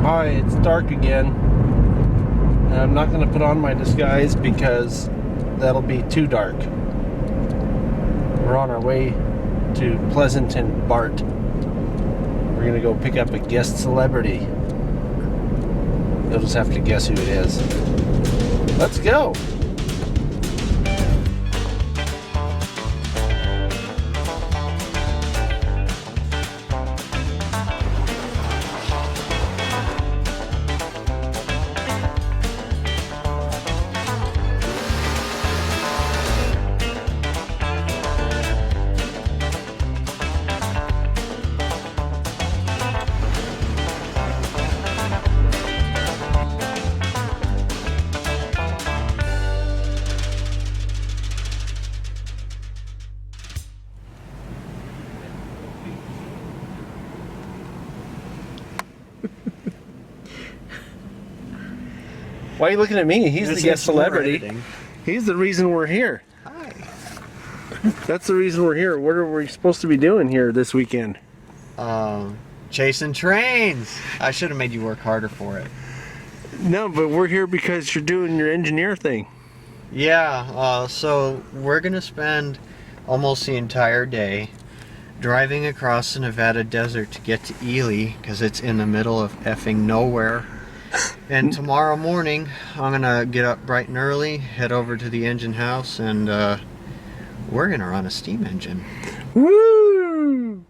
Hi, it's dark again. And I'm not going to put on my disguise because that'll be too dark. We're on our way to Pleasanton Bart. We're going to go pick up a guest celebrity. You'll just have to guess who it is. Let's go! Why are you looking at me? He's the guest celebrity. He's the reason we're here. Hi. That's the reason we're here. What are we supposed to be doing here this weekend? Chasing trains. I should have made you work harder for it. No, but we're here because you're doing your engineer thing. Yeah, so we're going to spend almost the entire day driving across the Nevada desert to get to Ely because it's in the middle of effing nowhere. And tomorrow morning, I'm going to get up bright and early, head over to the engine house, and we're going to run a steam engine. Woo!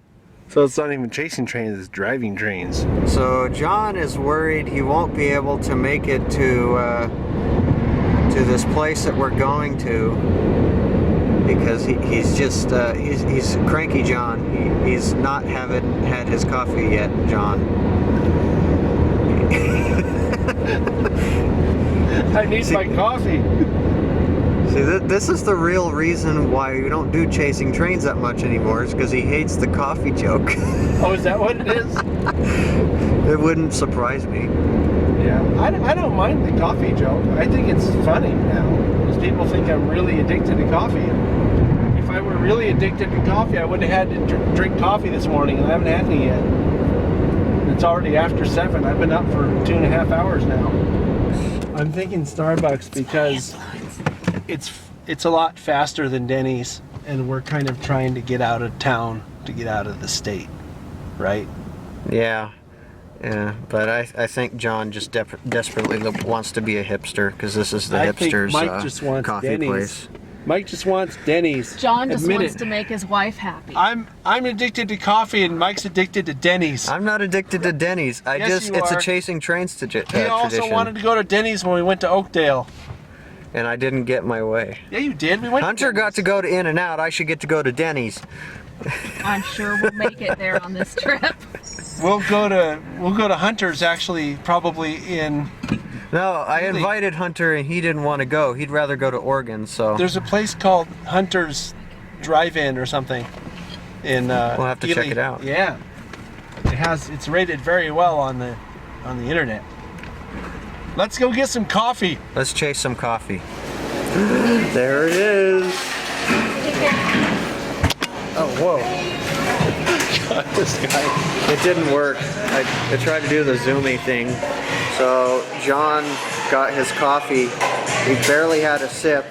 So it's not even chasing trains, it's driving trains. So John is worried he won't be able to make it to this place that we're going to because he's just he's cranky John. He's not had his coffee yet, John. I need my coffee. See, this is the real reason why we don't do chasing trains that much anymore, is because he hates the coffee joke. Oh, is that what it is? It wouldn't surprise me. Yeah, I don't mind the coffee joke. I think it's funny now, because people think I'm really addicted to coffee. If I were really addicted to coffee, I wouldn't have had to drink coffee this morning, and I haven't had any yet. It's already after 7. I've been up for 2.5 hours now. I'm thinking Starbucks because it's a lot faster than Denny's, and we're kind of trying to get out of town to get out of the state, right? Yeah, but I think John just desperately wants to be a hipster because this is the hipster's Mike just wants coffee Denny's. place. Mike just wants Denny's. John just Admit wants it. to make his wife happy. I'm addicted to coffee, and Mike's addicted to Denny's. I'm not addicted to Denny's. Yes, you it's are. a chasing trains He also tradition. wanted to go to Denny's when we went to Oakdale. And I didn't get my way. Yeah, you did. We went. Hunter got to go to In-N-Out. I should get to go to Denny's. I'm sure we'll make it there on this trip. We'll go to Hunter's actually probably in. No, I Really? invited Hunter and he didn't want to go. He'd rather go to Oregon. So There's a place called Hunter's Drive-In or something. In we'll have to Ely. check it out. Yeah, it's rated very well on the internet. Let's go get some coffee. Let's chase some coffee. There it is. Oh, whoa. God, this guy. It didn't work. I tried to do the zoomy thing. So John got his coffee. He barely had a sip,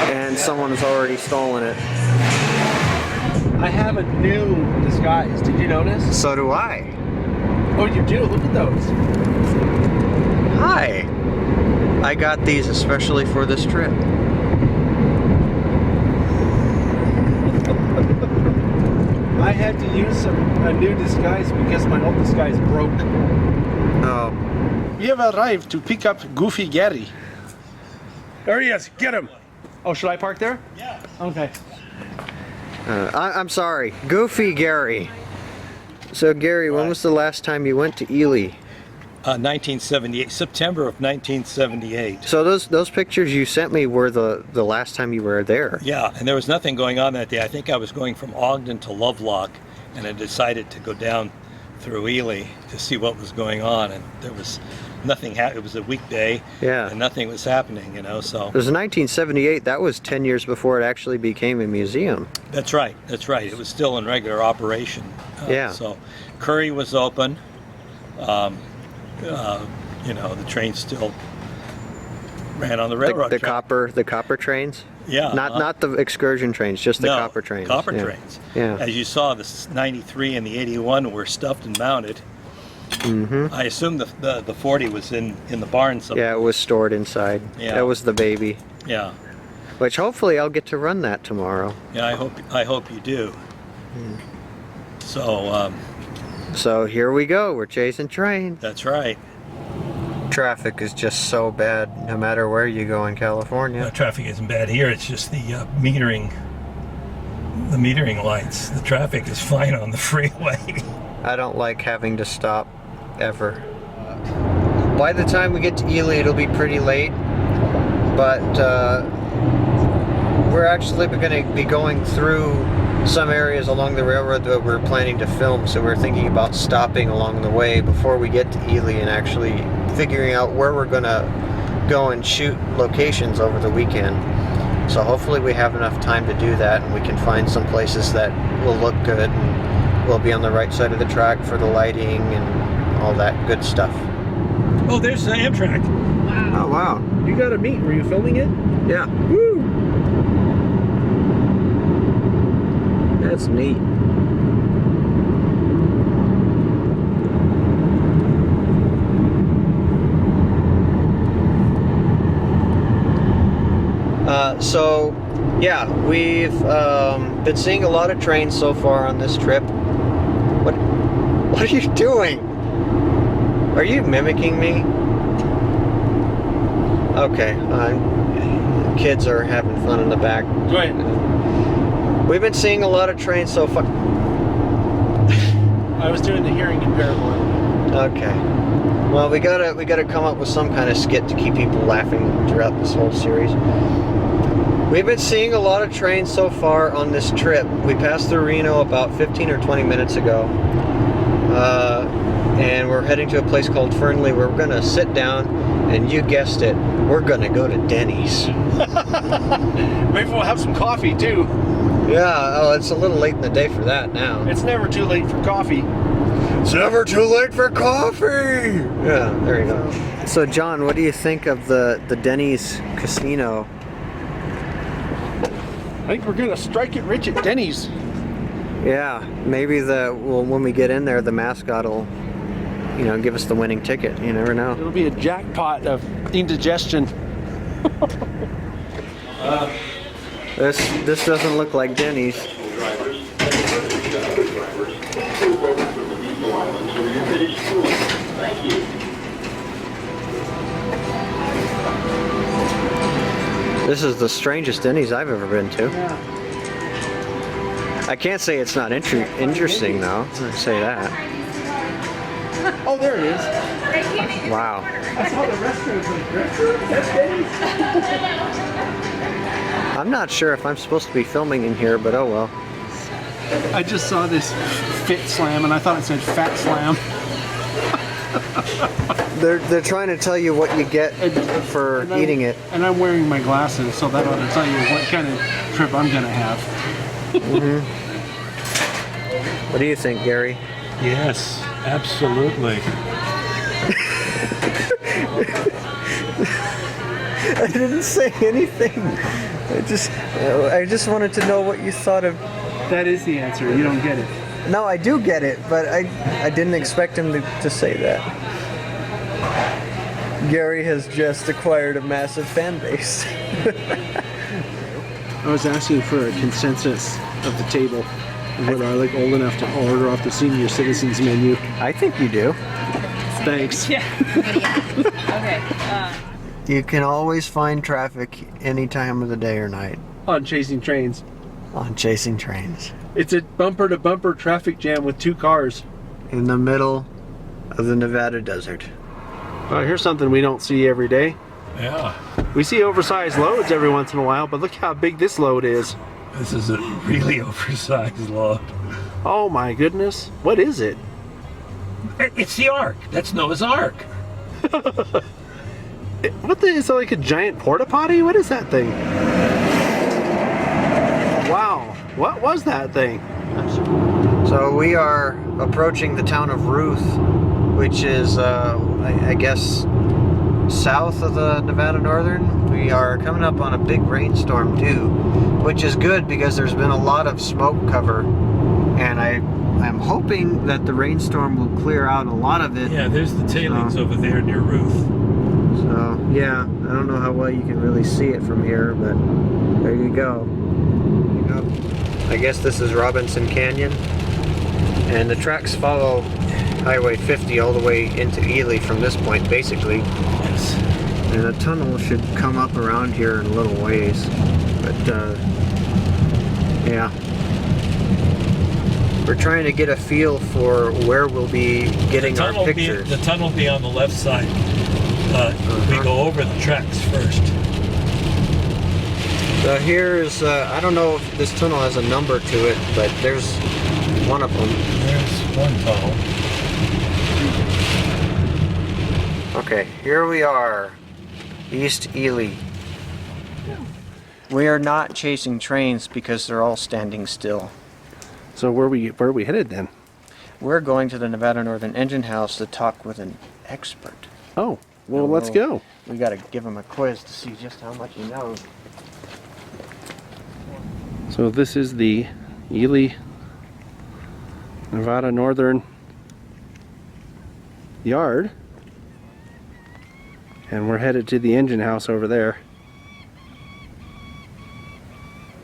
and someone has already stolen it. I have a new disguise. Did you notice? So do I. Oh, you do? Look at those. Hi. I got these especially for this trip. I had to use a new disguise because my old disguise broke. Oh. We have arrived to pick up Goofy Gary. There he is. Get him. Oh, should I park there? Yeah. Okay. I'm sorry. Goofy Gary. So Gary, when was the last time you went to Ely? 1978, September of 1978. So those pictures you sent me were the last time you were there. Yeah, and there was nothing going on that day. I think I was going from Ogden to Lovelock, and I decided to go down through Ely to see what was going on, and there was nothing. It was a weekday, Yeah. and nothing was happening, you know. So It was 1978. That was 10 years before it actually became a museum. that's right. That's right. It was still in regular operation. Yeah. So Curry was open. you know, the train still ran on the railroad The track. copper trains? Yeah. Not the excursion trains, just the No, copper trains. Copper Yeah. trains. Yeah. As you saw, the 93 and the 81 were stuffed and mounted. Mm-hmm. I assume the 40 was in the barn somewhere. Yeah, it was stored inside. Yeah. That was the baby. Yeah. Which hopefully I'll get to run that tomorrow. Yeah, I hope you do. So So here we go. We're chasing trains. that's right. Traffic is just so bad no matter where you go in California. Traffic isn't bad here. It's just the metering. The metering lights. The traffic is fine on the freeway. I don't like having to stop ever. By the time we get to Ely, it'll be pretty late, but we're actually going to be going through some areas along the railroad that we're planning to film, so we're thinking about stopping along the way before we get to Ely and actually figuring out where we're going to go and shoot locations over the weekend. So hopefully we have enough time to do that, and we can find some places that will look good and we'll be on the right side of the track for the lighting and all that good stuff. Oh, there's Amtrak. Oh wow. You got a meet. Were you filming it? Yeah. Woo! That's neat. So, yeah, we've been seeing a lot of trains so far on this trip. What are you doing? Are you mimicking me? Okay, kids are having fun in the back. Go ahead. We've been seeing a lot of trains so far. I was doing the hearing impaired one. Okay. Well, we gotta come up with some kind of skit to keep people laughing throughout this whole series. We've been seeing a lot of trains so far on this trip. We passed through Reno about 15 or 20 minutes ago. And we're heading to a place called Fernley where we're gonna sit down, and you guessed it, we're gonna go to Denny's. Maybe we'll have some coffee too. Yeah, oh, it's a little late in the day for that now. It's never too late for coffee. It's never too late for coffee! Yeah, there you go. So John, what do you think of the Denny's casino? I think we're gonna strike it rich at Denny's. Yeah, maybe when we get in there, the mascot will, give us the winning ticket. You never know. It'll be a jackpot of indigestion. This doesn't look like Denny's. This is the strangest Denny's I've ever been to. Yeah. I can't say it's not interesting though. I'd say that. Oh, there it is. Wow. I saw the restaurant. That's Denny's. I'm not sure if I'm supposed to be filming in here, but oh well. I just saw this Fit Slam and I thought it said Fat Slam. They're trying to tell you what you get for eating it. And I'm wearing my glasses, so that ought to tell you what kind of trip I'm gonna have. Mm-hmm. What do you think, Gary? Yes, absolutely. I didn't say anything. I just wanted to know what you thought of. That is the answer. You don't get it. No, I do get it, but I didn't expect him to say that. Gary has just acquired a massive fan base. I was asking for a consensus of the table. Whether I like old enough to order off the senior citizens menu. I think you do. Thanks. Yeah. Okay. You can always find traffic any time of the day or night On Chasing Trains. on Chasing Trains. It's a bumper to bumper traffic jam with two cars. In the middle of the Nevada desert. Here's something we don't see every day. Yeah, We see oversized loads every once in a while, but look how big this load is. this is a really oversized load. Oh my goodness. What is it? It's the Ark. That's Noah's Ark. What the, is it like a giant porta potty? What is that thing? Wow. What was that thing? So we are approaching the town of Ruth which is, I guess, south of the Nevada Northern. We are coming up on a big rainstorm too, which is good because there's been a lot of smoke cover, and I'm hoping that the rainstorm will clear out a lot of it. Yeah, there's the tailings over there near Ruth. So yeah, I don't know how well you can really see it from here, but there you go. Yep. I guess this is Robinson Canyon, and the tracks follow Highway 50 all the way into Ely from this point, basically. Yes. And a tunnel should come up around here in a little ways, but yeah. We're trying to get a feel for where we'll be getting our pictures. The tunnel will be on the left side. We go over the tracks first. So here's, I don't know if this tunnel has a number to it, but there's one of them. There's one tunnel. Okay, here we are, East Ely. We are not chasing trains because they're all standing still. So where are we headed then? We're going to the Nevada Northern Engine House to talk with an expert. Oh, well, let's go. We got to give him a quiz to see just how much he knows. So this is the Ely, Nevada Northern yard, and we're headed to the engine house over there.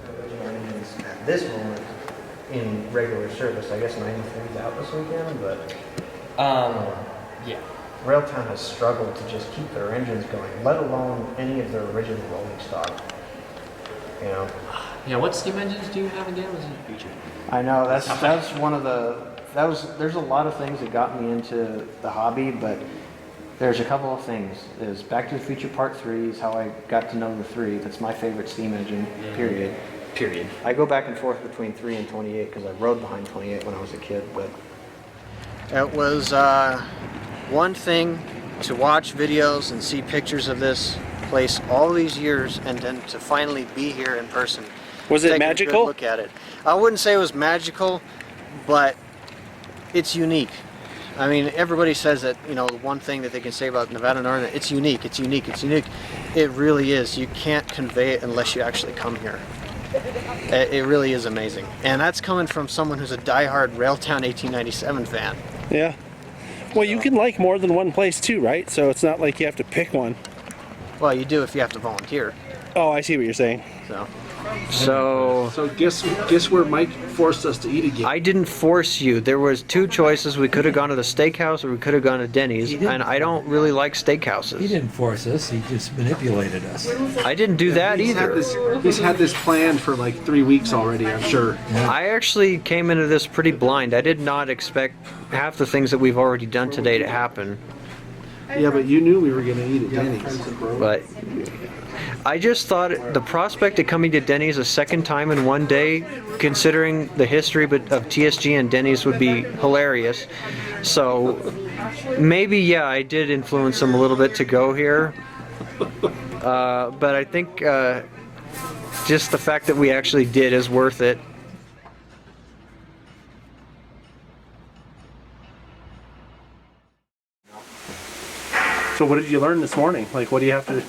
At this moment, in regular service, I guess 93's out this weekend, but Yeah. Railtown has struggled to just keep their engines going, let alone any of their original rolling stock. You know. Yeah, what steam engines do you have again? Was it featured? I know that's one of the there's a lot of things that got me into the hobby, but there's a couple of things. Is Back to the Future Part 3 is how I got to know the 3. That's my favorite steam engine. Period. I go back and forth between 3 and 28 because I rode behind 28 when I was a kid, but it was one thing to watch videos and see pictures of this place all these years, and then to finally be here in person. Was it Take magical? A good look at it. I wouldn't say it was magical, but it's unique. I mean, everybody says that, you know, one thing that they can say about Nevada Northern, it's unique, it's unique, it's unique. It really is. You can't convey it unless you actually come here. It really is amazing. And that's coming from someone who's a diehard Railtown 1897 fan. Yeah. Well, you can like more than one place too, right? So it's not like you have to pick one. Well, you do if you have to volunteer. Oh, I see what you're saying. So guess where Mike forced us to eat again? I didn't force you. There was two choices. We could have gone to the steakhouse or we could have gone to Denny's, and I don't really like steakhouses. He didn't force us, he just manipulated us. I didn't do that either. He's had this planned for like 3 weeks already, I'm sure. I actually came into this pretty blind. I did not expect half the things that we've already done today to happen. Yeah, but you knew we were going to eat at Denny's. But I just thought the prospect of coming to Denny's a second time in one day, considering the history of TSG and Denny's, would be hilarious. So maybe, yeah, I did influence them a little bit to go here. But I think just the fact that we actually did is worth it. So what did you learn this morning? Like, what do you have to...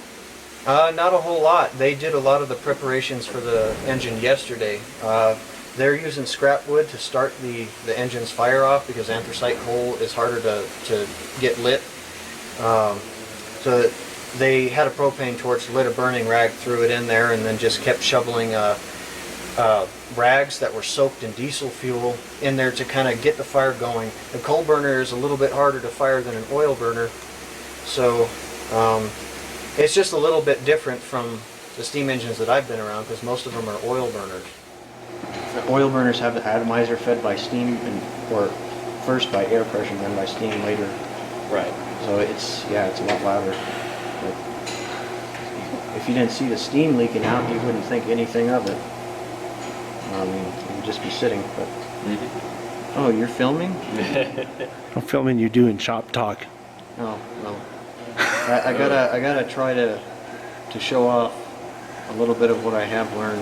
Not a whole lot. They did a lot of the preparations for the engine yesterday. They're using scrap wood to start the engine's fire off because anthracite coal is harder to get lit. So they had a propane torch, lit a burning rag, threw it in there, and then just kept shoveling rags that were soaked in diesel fuel in there to kind of get the fire going. The coal burner is a little bit harder to fire than an oil burner, so it's just a little bit different from the steam engines that I've been around because most of them are oil burners. The oil burners have the atomizer fed by steam, or first by air pressure, then by steam later. Right. So it's a lot louder. But if you didn't see the steam leaking out, you wouldn't think anything of it. I mean, you would just be sitting. But oh, you're filming? I'm filming you doing shop talk. Oh no. I gotta try to show off a little bit of what I have learned.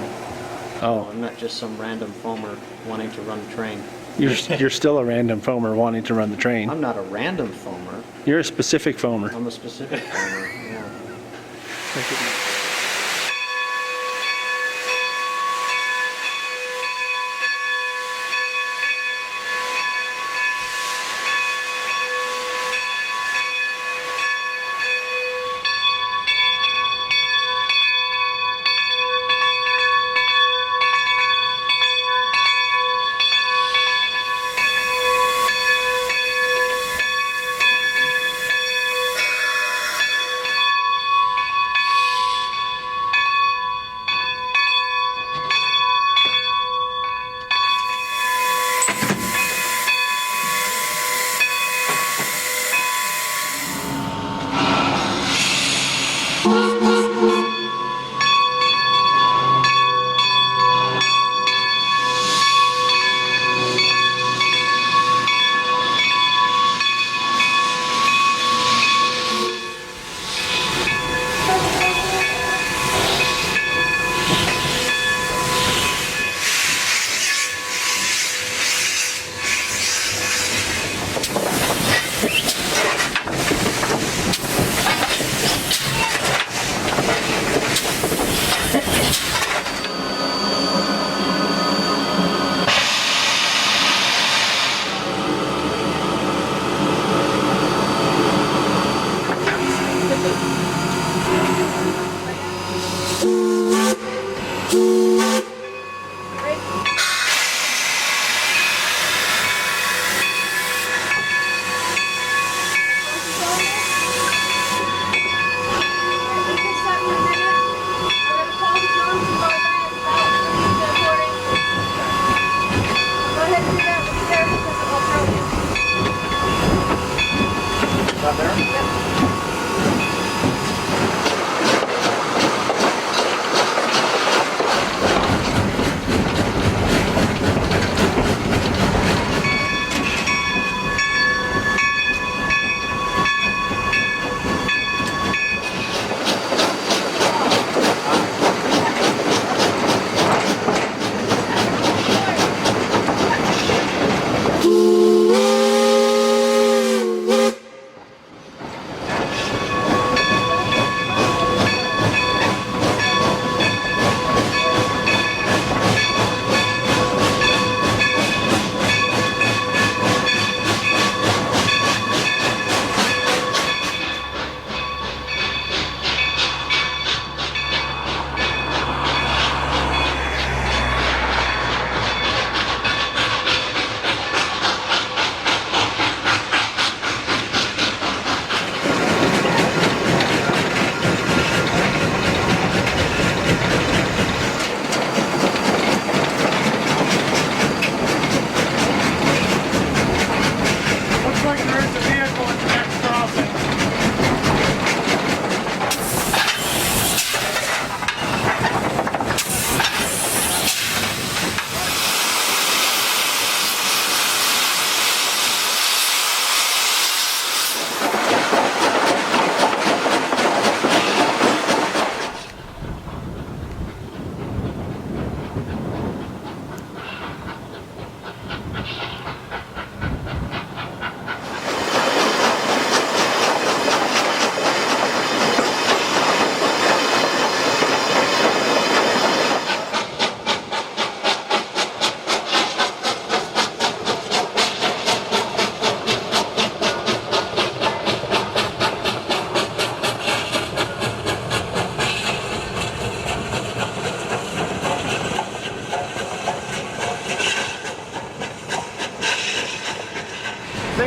Oh. I'm not just some random foamer wanting to run a train. You're still a random foamer wanting to run the train. I'm not a random foamer. You're a specific foamer. I'm a specific foamer. Yeah.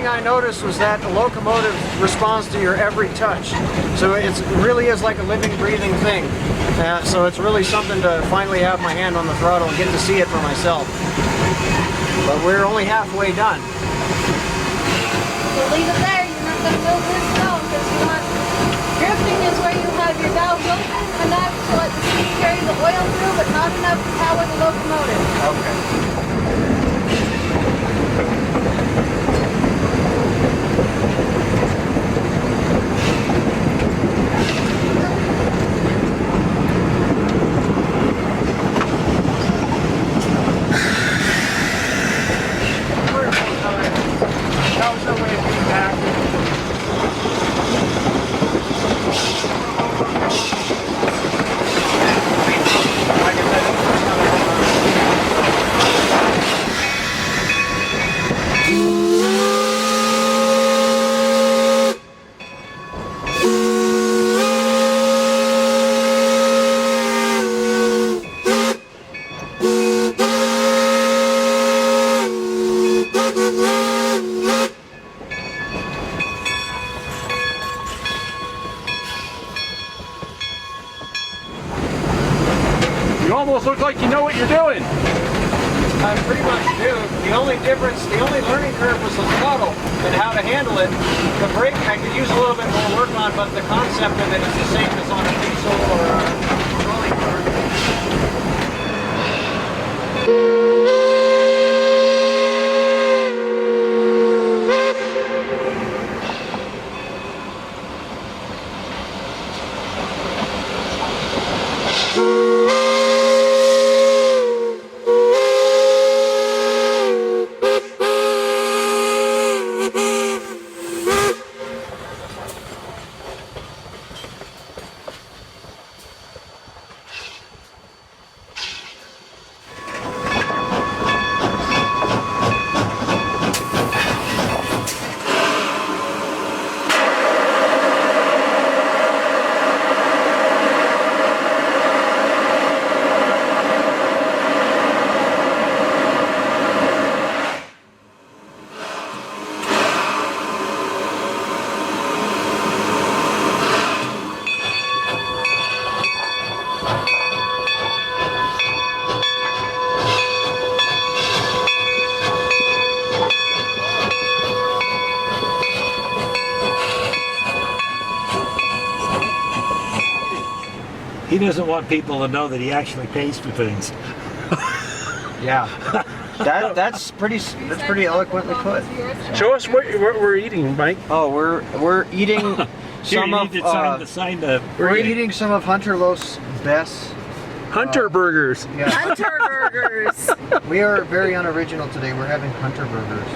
thing I noticed was that the locomotive responds to your every touch. So it really is like a living, breathing thing. So it's really something to finally have my hand on the throttle and get to see it for myself. But we're only halfway done. You'll leave it there, you're not going to move this stone because you want drifting is where you have your valves open enough to let the steam carry the oil through, but not enough to power the locomotive. Okay. way of feedback. Like I said, it's just kind of You almost look like you know what you're doing. I pretty much do. The only learning curve was the throttle and how to handle it. The brake I could use a little bit more work on, but the concept of it is the same as on a diesel or a trolley car. He doesn't want people to know that he actually pays for things. Yeah. That's pretty eloquently put. Show us what we're eating, Mike. Oh, we're eating Here, some you of need to sign the we're eating some of Hunter Loaf's best. Hunter burgers. Yeah. Hunter burgers. We are very unoriginal today. We're having Hunter burgers.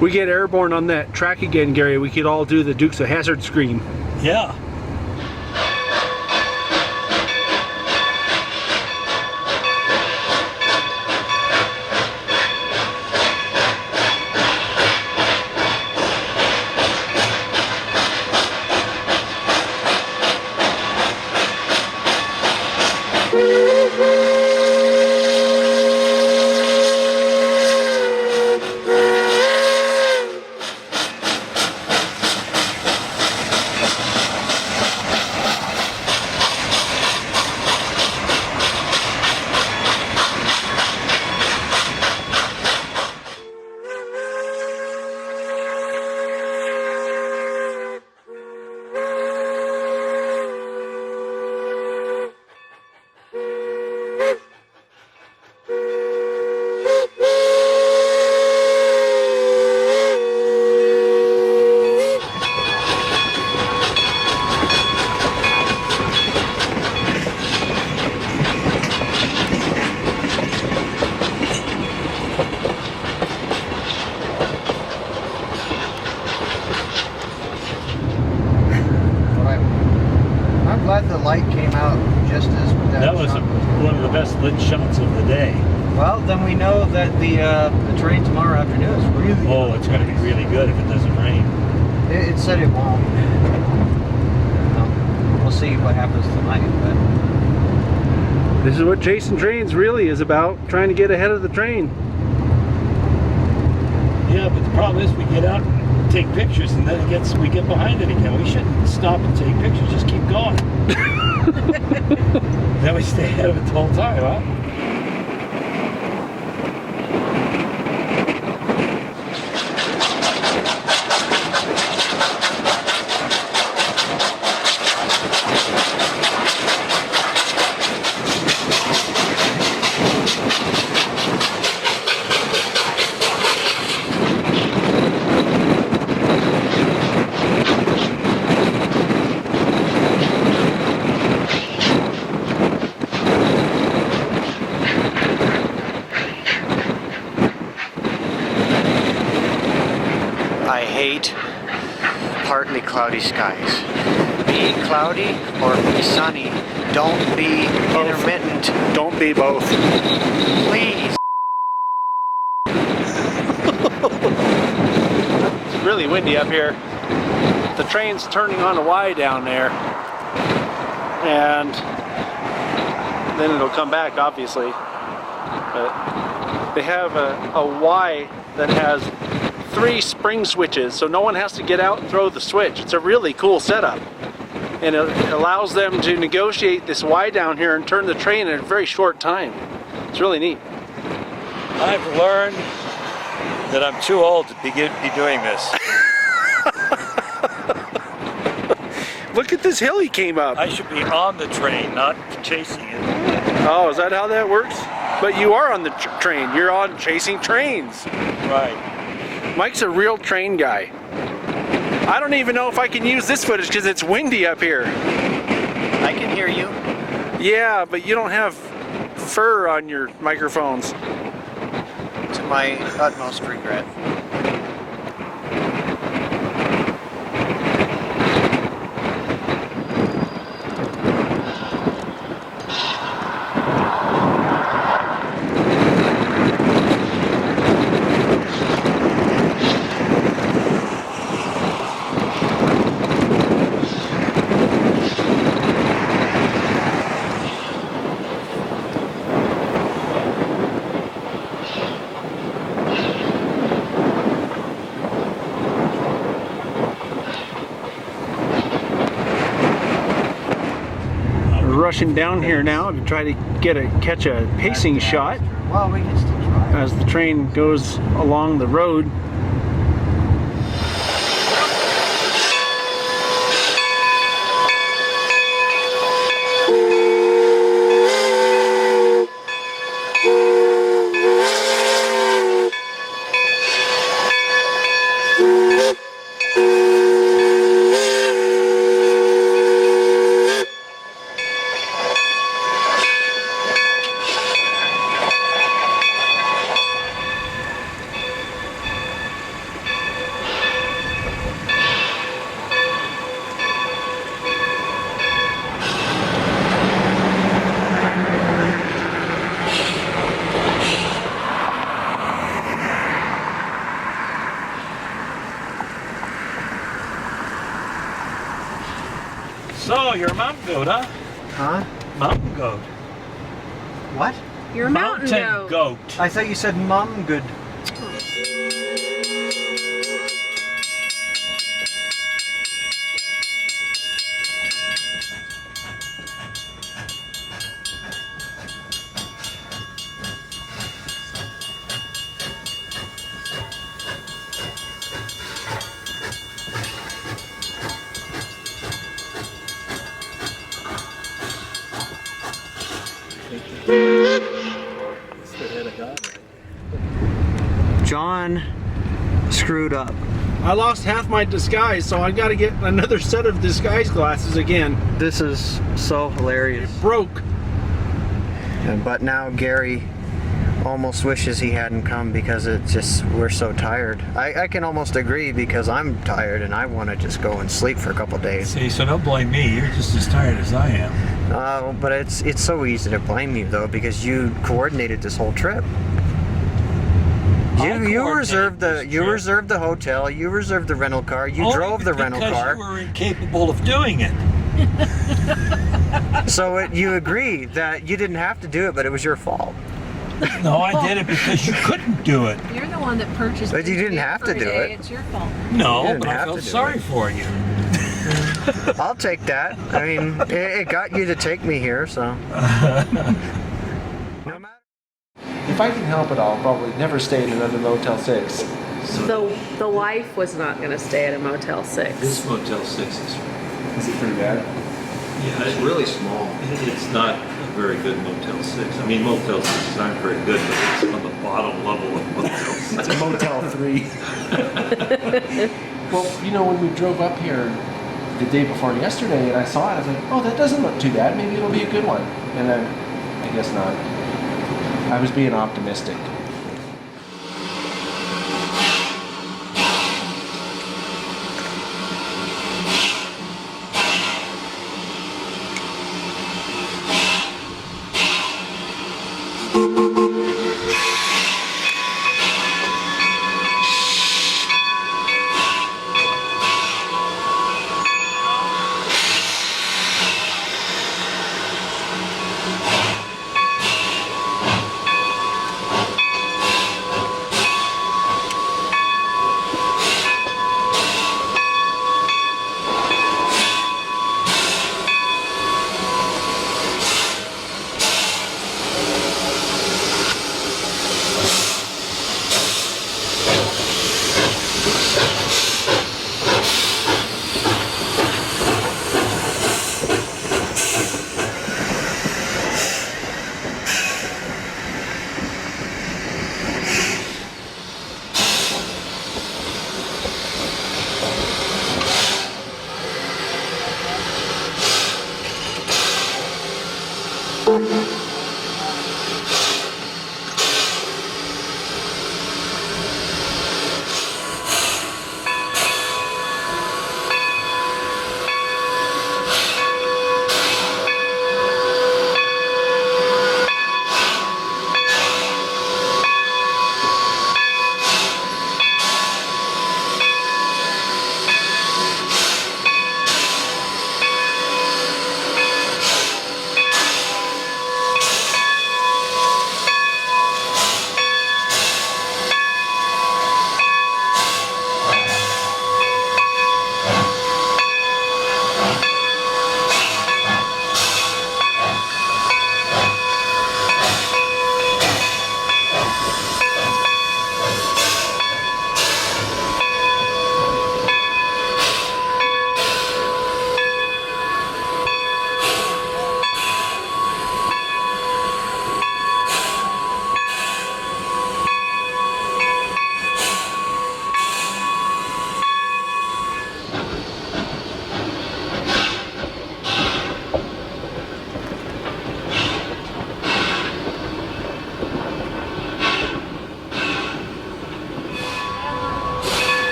We get airborne on that track again, Gary. We could all do the Dukes of Hazzard scream. Yeah. That was one of the best lit shots of the day. Well, then we know that the terrain tomorrow afternoon is really. Oh, it's going to be really good if it doesn't rain. It said it won't. We'll see what happens tonight, but This is what chasing trains really is about, trying to get ahead of the train. Yeah, but the problem is we get out and take pictures and then we get behind it again. We shouldn't stop and take pictures, just keep going. Then we stay ahead of it the whole time, huh? I hate partly cloudy skies. Be cloudy or be sunny. Don't be intermittent. Don't be both. Please. It's really windy up here. The train's turning on a Y down there. And then it'll come back, obviously. But they have a Y that has 3 spring switches, so no one has to get out and throw the switch. It's a really cool setup. And it allows them to negotiate this Y down here and turn the train in a very short time. It's really neat. I've learned that I'm too old to be doing this. Look at this hill he came up. I should be on the train, not chasing it. Oh, is that how that works? But you are on the train. You're on chasing trains. Right. Mike's a real train guy. I don't even know if I can use this footage because it's windy up here. I can hear you. Yeah, but you don't have fur on your microphones. To my utmost regret. Rushing down here now to try to catch a pacing shot Well, we can still try. as the train goes along the road. So, you're a mountain goat, huh? Huh? Mountain goat. What? You're a mountain goat. goat. I thought you said mum good. John screwed up. I lost half my disguise, so I got to get another set of disguise glasses again. This is so hilarious. Broke. But now Gary almost wishes he hadn't come because we're so tired. I can almost agree because I'm tired and I want to just go and sleep for a couple days. See, so don't blame me. You're just as tired as I am. But it's so easy to blame you though, because you coordinated this whole trip. You reserved the hotel, you reserved the rental car, you drove the rental car. Because you were incapable of doing it. So you agree that you didn't have to do it, but it was your fault. No, I did it because you couldn't do it. You're the one that purchased But you this didn't beer have for to a do day. it. It's your fault. No, didn't but I have felt to do sorry it. for you. I'll take that. I mean, it got you to take me here, so. No matter. If I can help it, I'll probably never stay in another Motel 6. The wife was not going to stay at a Motel 6. This Motel 6 is, Is it pretty bad? yeah, It's really small. it's not a very good Motel 6. I mean, Motel 6s aren't very good, but it's on the bottom level of Motel 6. It's a Motel 3. Well, you know, when we drove up here the day before yesterday and I saw it, I was like, oh, that doesn't look too bad. Maybe it'll be a good one. And then, I guess not. I was being optimistic.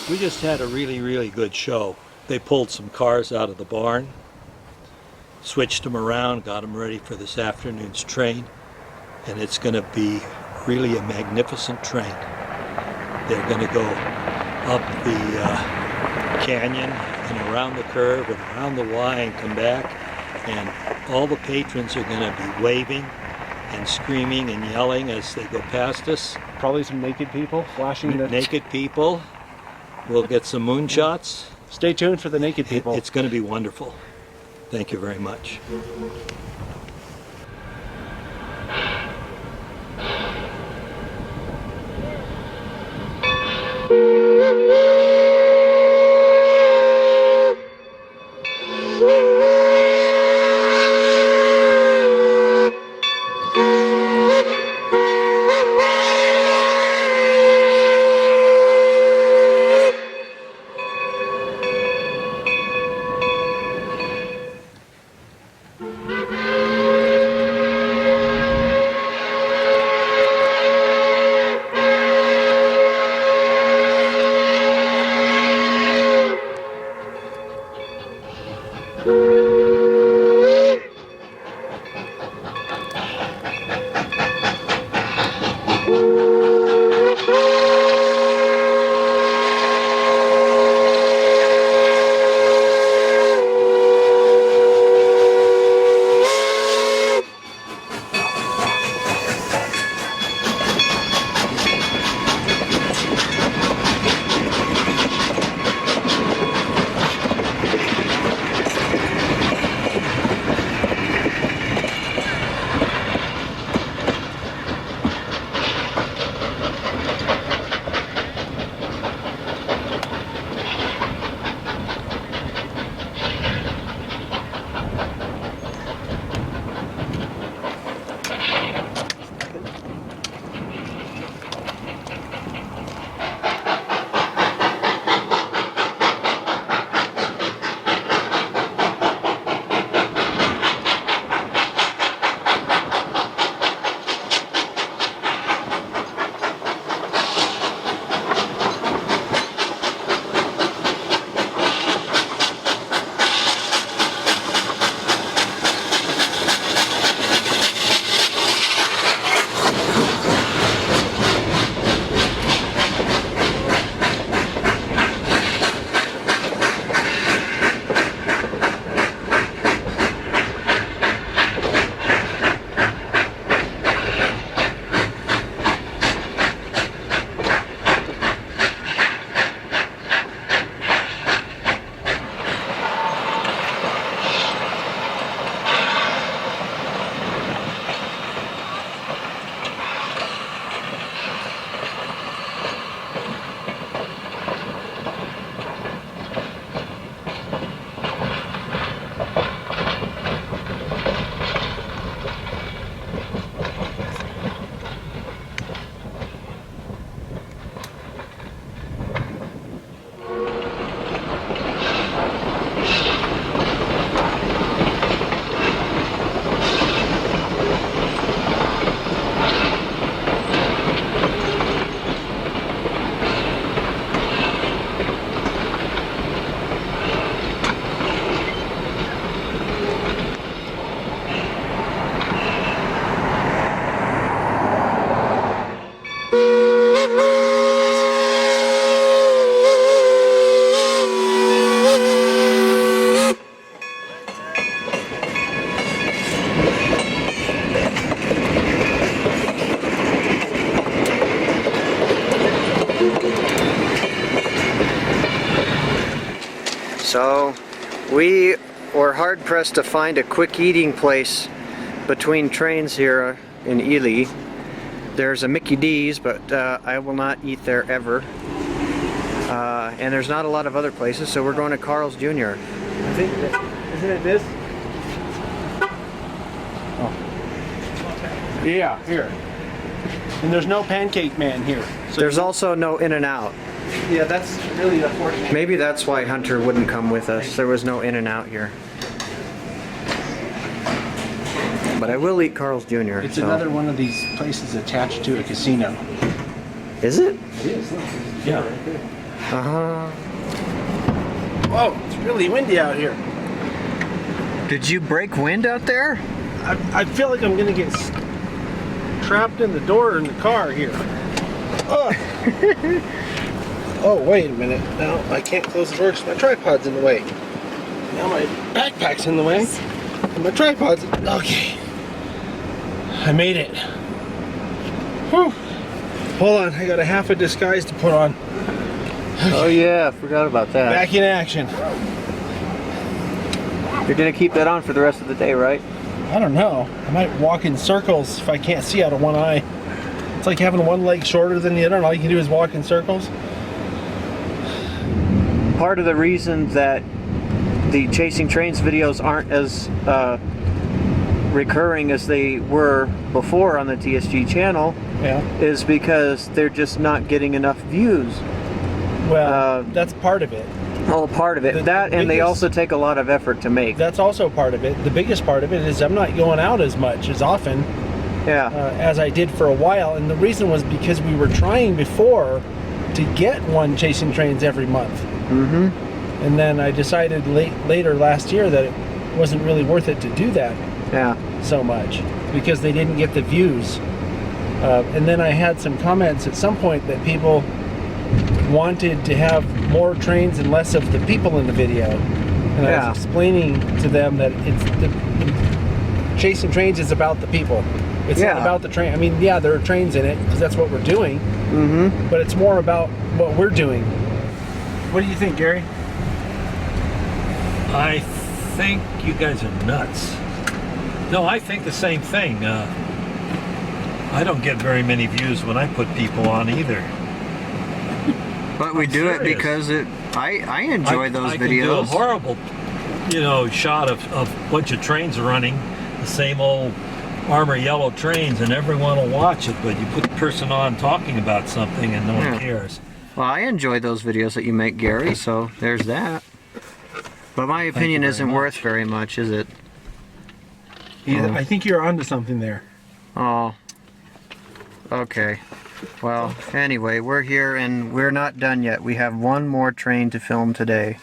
We just had a really, really good show. They pulled some cars out of the barn, switched them around, got them ready for this afternoon's train, and it's going to be really a magnificent train. They're going to go up the canyon and around the curve and around the Y and come back, and all the patrons are going to be waving and screaming and yelling as they go past us. Probably some naked people flashing the... Naked people. We'll get some moonshots. Stay tuned for the naked people. It's going to be wonderful. Thank you very much. So we were hard pressed to find a quick eating place between trains here in Ely. There's a Mickey D's, but I will not eat there ever. And there's not a lot of other places, so we're going to Carl's Jr. I think that, isn't it this? Oh. Yeah, here. And there's no Pancake Man here. So There's also no In-N-Out. yeah, that's really unfortunate. Maybe that's why Hunter wouldn't come with us. There was no In-N-Out here. But I will eat Carl's Jr. It's so. another one of these places attached to a casino. Is it? It is. Yeah. Uh-huh. Whoa, it's really windy out here. Did you break wind out there? I feel like I'm gonna get trapped in the door in the car here. Ugh. Oh, wait a minute. No, I can't close the door because my tripod's in the way. Now my backpack's in the way. And my tripod's okay. I made it. Whew. Hold on, I got a half a disguise to put on. Oh yeah, I forgot about that. Back in action. You're gonna keep that on for the rest of the day, right? I don't know. I might walk in circles if I can't see out of one eye. It's like having one leg shorter than the other, and all you can do is walk in circles. Part of the reason that the Chasing Trains videos aren't as recurring as they were before on the TSG channel Yeah. is because they're just not getting enough views. Well, that's part of it. Well, part of it. The That and they biggest- also take a lot of effort to make. That's also part of it. The biggest part of it is I'm not going out as much, as often, Yeah. as I did for a while. And the reason was because we were trying before to get one Chasing Trains every month. Mm-hmm. And then I decided later last year that it wasn't really worth it to do that Yeah. so much because they didn't get the views. And then I had some comments at some point that people wanted to have more trains and less of the people in the video. And I Yeah. was explaining to them that chasing trains is about the people. It's not Yeah. about the train. I mean, yeah, there are trains in it because that's what we're doing, Mm-hmm. but it's more about what we're doing. What do you think, Gary? I think you guys are nuts. No, I think the same thing. I don't get very many views when I put people on either. But we do it serious. because I enjoy those I can do a videos. horrible, shot of a bunch of trains running, the same old armor yellow trains, and everyone will watch it. But you put the person on talking about something, and no Yeah. one cares. Well, I enjoy those videos that you make, Gary, so there's that. But my opinion very isn't much. worth very much, is it? I think you're onto something there. Oh. Okay. Well, anyway, we're here and we're not done yet. We have one more train to film today.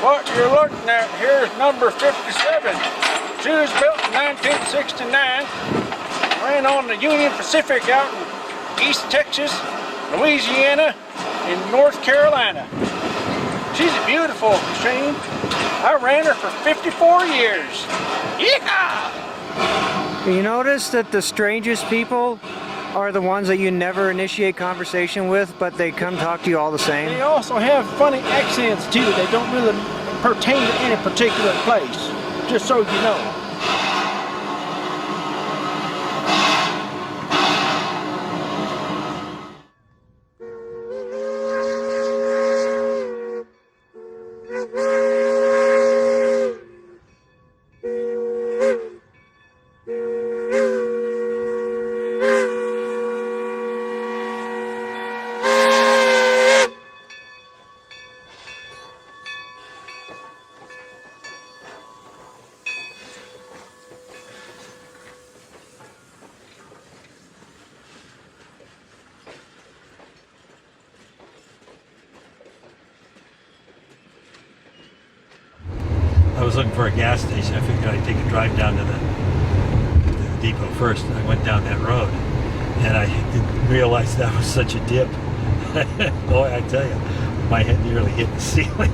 What you're looking at here is number 57. She was built in 1969. Ran on the Union Pacific out in East Texas, Louisiana, and North Carolina. She's a beautiful train. I ran her for 54 years. Yeehaw! You notice that the strangest people are the ones that you never initiate conversation with, but they come talk to you all the same? They also have funny accents too. They don't really pertain to any particular place, just so you know. I was looking for a gas station. I figured I'd take a drive down to the depot first. I went down that road, and I didn't realize that was such a dip. Boy, I tell you, my head nearly hit the ceiling.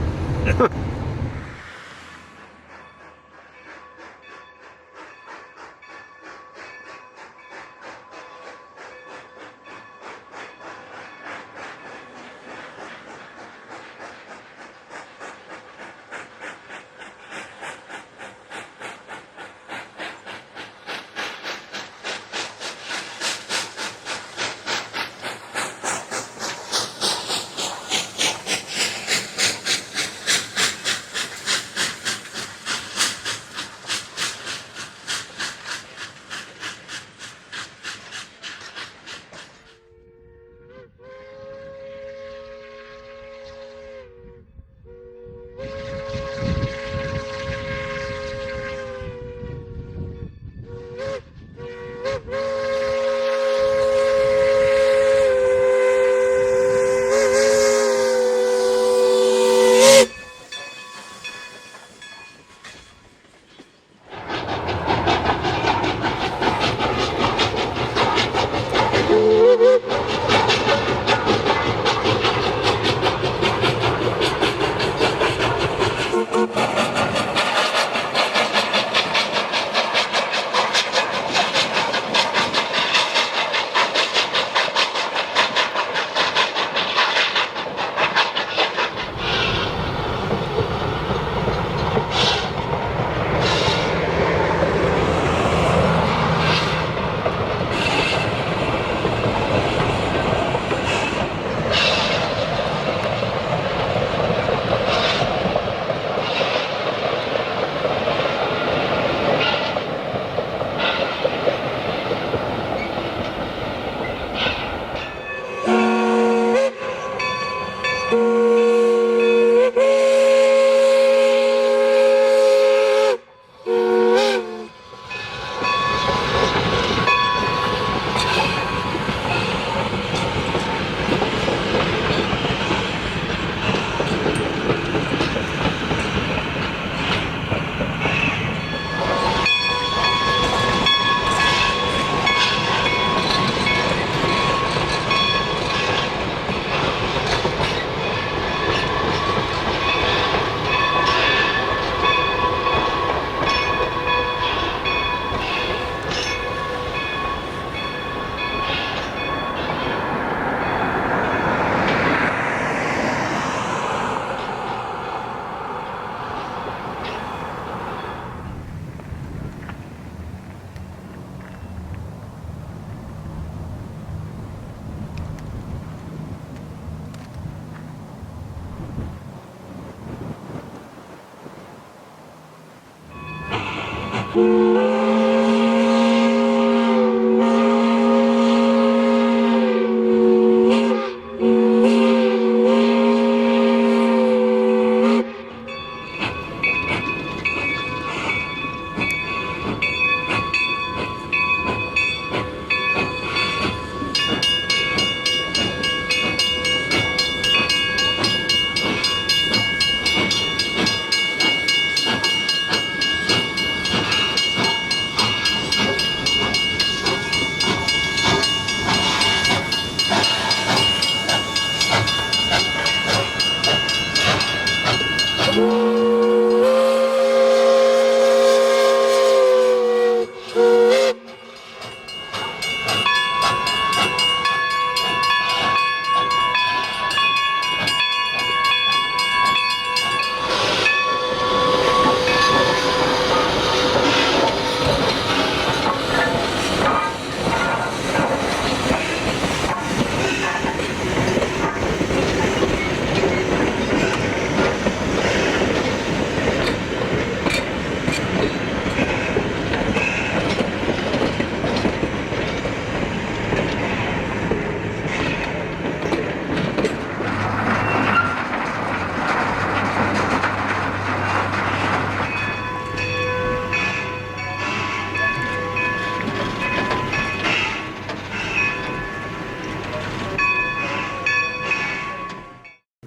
Do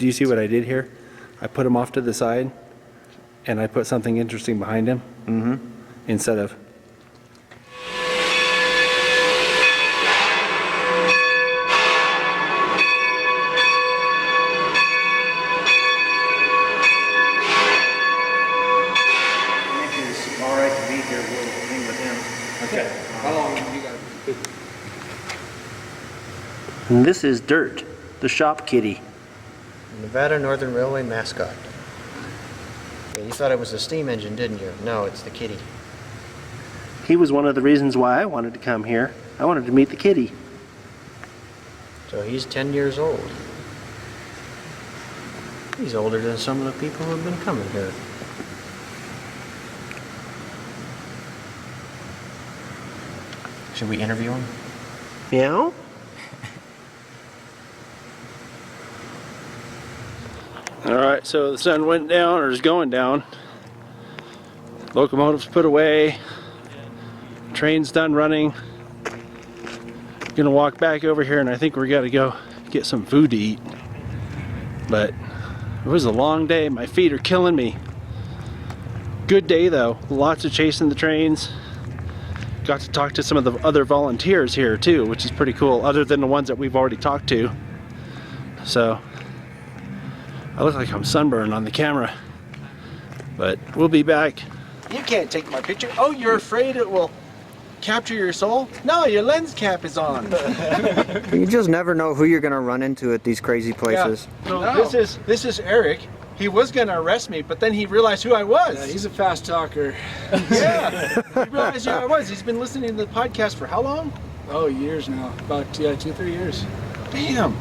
you see what I did here? I put him off to the side, and I put something interesting behind him. Instead of. Nick is all right to be here. We'll hang with him. Okay. How long have you guys? And this is Dirt, the shop kitty. Nevada Northern Railway mascot. Yeah, you thought it was a steam engine, didn't you? No, it's the kitty. He was one of the reasons why I wanted to come here. I wanted to meet the kitty. So he's 10 years old. He's older than some of the people who have been coming here. Should we interview him? Meow? All right, so the sun went down, or is going down. Locomotive's put away. Train's done running. Gonna walk back over here, and I think we gotta go get some food to eat. But it was a long day. My feet are killing me. Good day though. Lots of chasing the trains. Got to talk to some of the other volunteers here too, which is pretty cool, other than the ones that we've already talked to. So I look like I'm sunburned on the camera, but we'll be back. You can't take my picture. Oh, you're afraid it will capture your soul? No, your lens cap is on. You just never know who you're going to run into at these crazy places. Yeah. So this is Eric. He was going to arrest me, but then he realized who I was. Yeah, he's a fast talker. Yeah, he realized who I was. He's been listening to the podcast for how long? Oh, years now. About 2-3 years. Damn.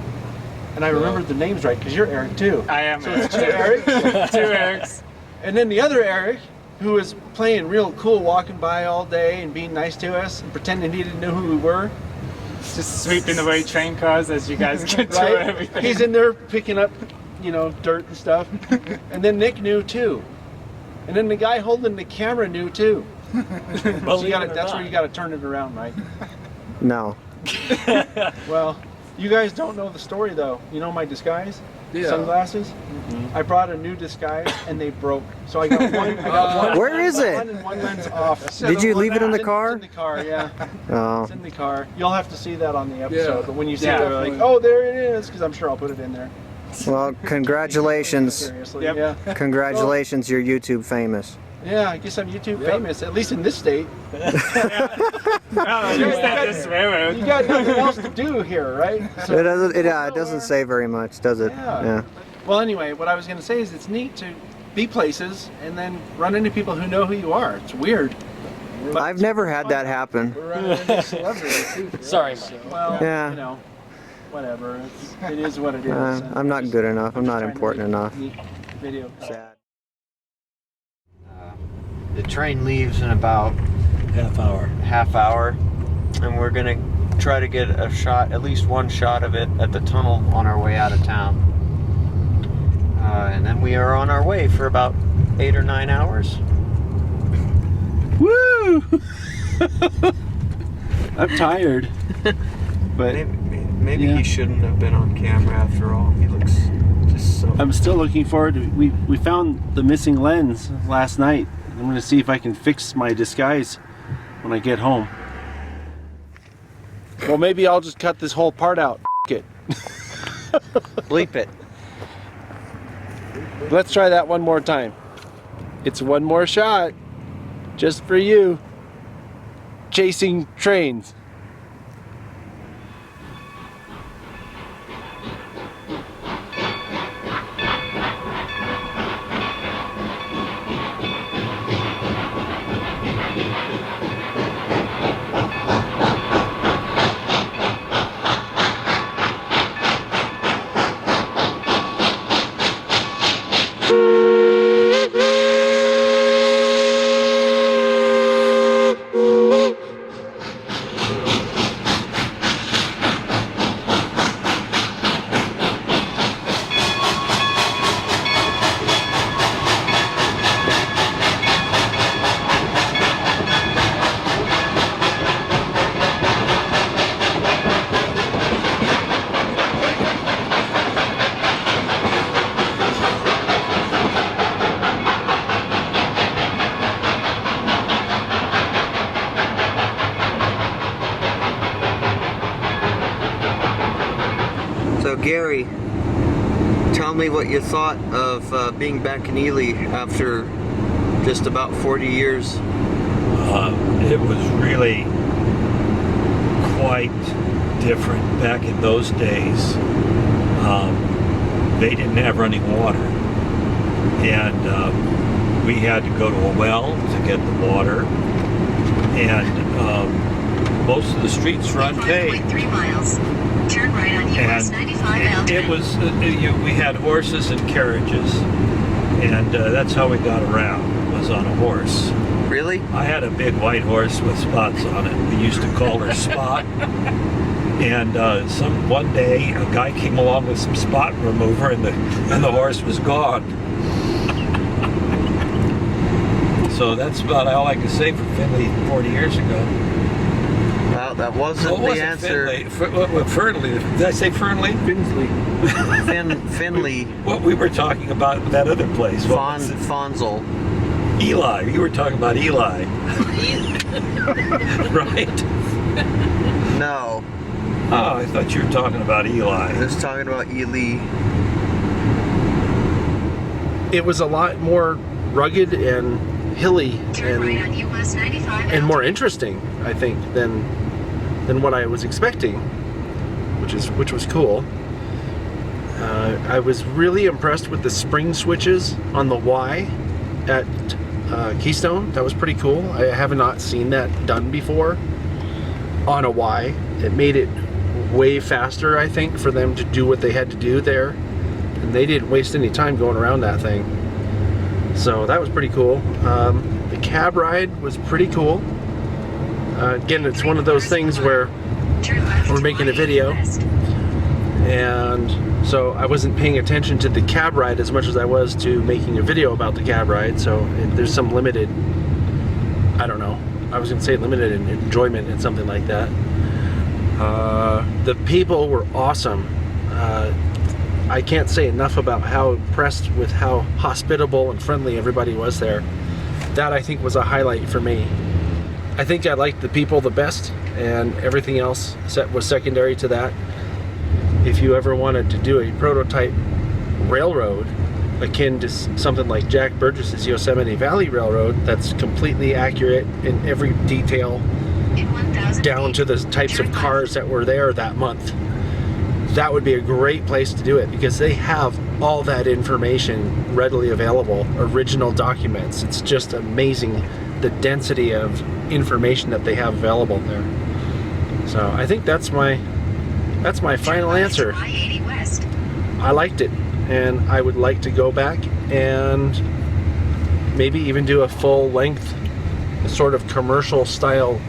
And I remembered the names right because you're Eric too. I am. So it's two Erics. Two Erics. And then the other Eric, who was playing real cool, walking by all day and being nice to us and pretending he didn't know who we were. Just sweeping away train cars as you guys get to Right? everything. He's in there picking up, dirt and stuff. And then Nick knew too. And then the guy holding the camera knew too. So that's where you got to turn it around, right? No. Well, you guys don't know the story though. You know my disguise? Yeah. Sunglasses? Mm-hmm. I brought a new disguise and they broke. So I got one. Where is it? One and one lens off. Did you leave it in the car? It's in the car, yeah. Oh. It's in the car. You'll have to see that on the episode. Yeah. But when you see Yeah, it, they're like, definitely. oh, there it is, because I'm sure I'll put it in there. Well, congratulations. Seriously, Yep. yeah. Congratulations, you're YouTube famous. Yeah, I guess I'm YouTube famous, at least in this state. Oh, you use that this railroad. You got nothing else to do here, right? So, It doesn't say very much, does it? Yeah. Well, anyway, what I was going to say is it's neat to be places and then run into people who know who you are. It's weird. I've never had that happen. We're running into celebrities too. for Sorry, us, Mike. so, well, Yeah. Whatever. It is what it is. and I'm not good enough. I'm just not trying to important make enough. neat video. Sad. The train leaves in about half hour. and we're gonna try to get a shot, at least one shot of it at the tunnel on our way out of town. And then we are on our way for about 8 or 9 hours. Woo! I'm tired. But Maybe yeah. he shouldn't have been on camera after all. He looks just so... I'm still looking forward to, we found the missing lens last night. I'm going to see if I can fix my disguise when I get home. Well, maybe I'll just cut this whole part out. It. Bleep it. Let's try that one more time. It's one more shot, just for you. Chasing trains. So Gary, tell me what you thought of being back in Ely after just about 40 years. It was really quite different back in those days. They didn't have running water, and we had to go to a well to get the water, and most of the streets were unpaved. 3 miles. Turn right on US 95 It was, we had horses and carriages, and that's how we got around, was on a horse. Really? I had a big white horse with spots on it. We used to call her Spot. And one day, a guy came along with some spot remover, and the horse was gone. So that's about all I can say for Findlay 40 years ago. Well, that wasn't the answer. Fernley. Did I say Fernley? Finley. Finley. What we were talking about that other place. Fonzel. Eli. You were talking about Eli. Right? No. Oh, I thought you were talking about Eli. I was talking about Ely. It was a lot more rugged and hilly and more interesting, I think, than what I was expecting, which was cool. I was really impressed with the spring switches on the Y at Keystone. That was pretty cool. I have not seen that done before on a Y. It made it way faster, I think, for them to do what they had to do there, and they didn't waste any time going around that thing. So that was pretty cool. The cab ride was pretty cool. Again, it's one of those things where we're making a video, and so I wasn't paying attention to the cab ride as much as I was to making a video about the cab ride. So there's some limited, I don't know, I was gonna say limited enjoyment and something like that. The people were awesome. I can't say enough about how impressed with how hospitable and friendly everybody was there. That, I think, was a highlight for me. I think I liked the people the best, and everything else was secondary to that. If you ever wanted to do a prototype railroad akin to something like Jack Burgess's Yosemite Valley Railroad, that's completely accurate in every detail, down to the types of cars that were there that month, that would be a great place to do it, because they have all that information readily available, original documents. It's just amazing the density of information that they have available there. So I think that's my final answer. I liked it, and I would like to go back and maybe even do a full length sort of commercial style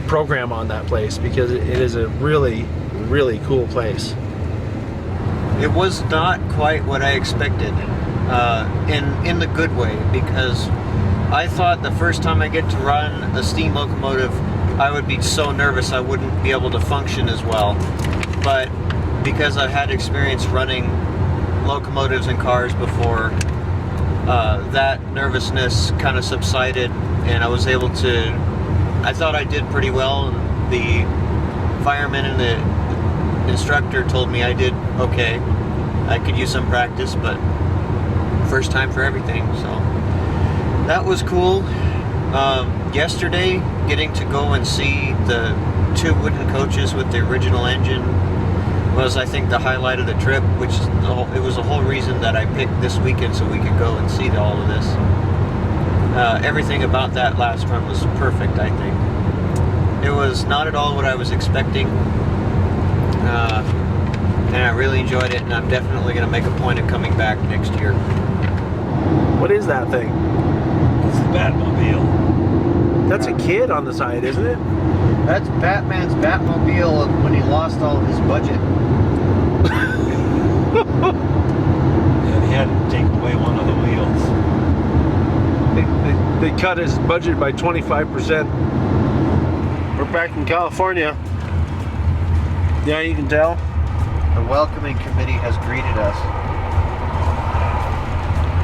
program on that place, because it is a really, really cool place. It was not quite what I expected, in the good way, because I thought the first time I get to run a steam locomotive, I would be so nervous I wouldn't be able to function as well. But because I've had experience running locomotives and cars before, that nervousness kind of subsided, and I was able to, I thought I did pretty well. The fireman and the instructor told me I did okay. I could use some practice, but first time for everything, so that was cool. Yesterday, getting to go and see the 2 wooden coaches with the original engine was, I think, the highlight of the trip, which is it was the whole reason that I picked this weekend so we could go and see all of this. Everything about that last run was perfect, I think. It was not at all what I was expecting, and I really enjoyed it, and I'm definitely going to make a point of coming back next year. What is that thing? It's the Batmobile. That's a kid on the side, isn't it? That's Batman's Batmobile of when he lost all of his budget. Yeah, they had to take away one of the wheels. They cut his budget by 25%. We're back in California. Yeah, you can tell. The welcoming committee has greeted us.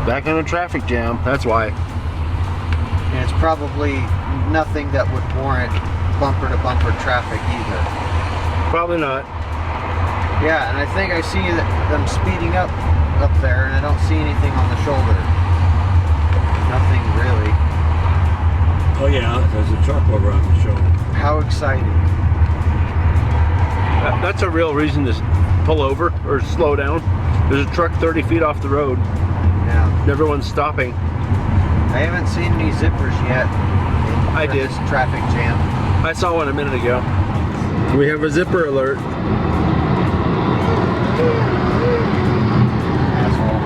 Back in a traffic jam, that's why. And it's probably nothing that would warrant bumper-to-bumper traffic either. Probably not. Yeah, and I think I see them speeding up there, and I don't see anything on the shoulder. Nothing really. Oh yeah, there's a truck over on the shoulder. How exciting. That's a real reason to pull over or slow down. There's a truck 30 feet off the road. Yeah. Everyone's stopping. I haven't seen any zippers yet. I did. This traffic jam. I saw one a minute ago. We have a zipper alert. Asshole.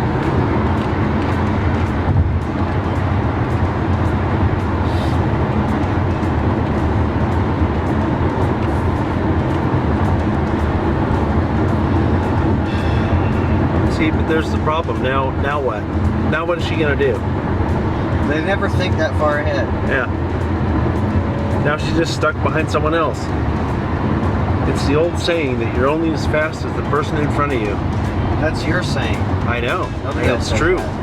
See, but there's the problem. Now what? Now what is she gonna do? They never think that far ahead. Yeah. Now she's just stuck behind someone else. It's the old saying that you're only as fast as the person in front of you. That's your saying. I know. Nobody else It's says true. that.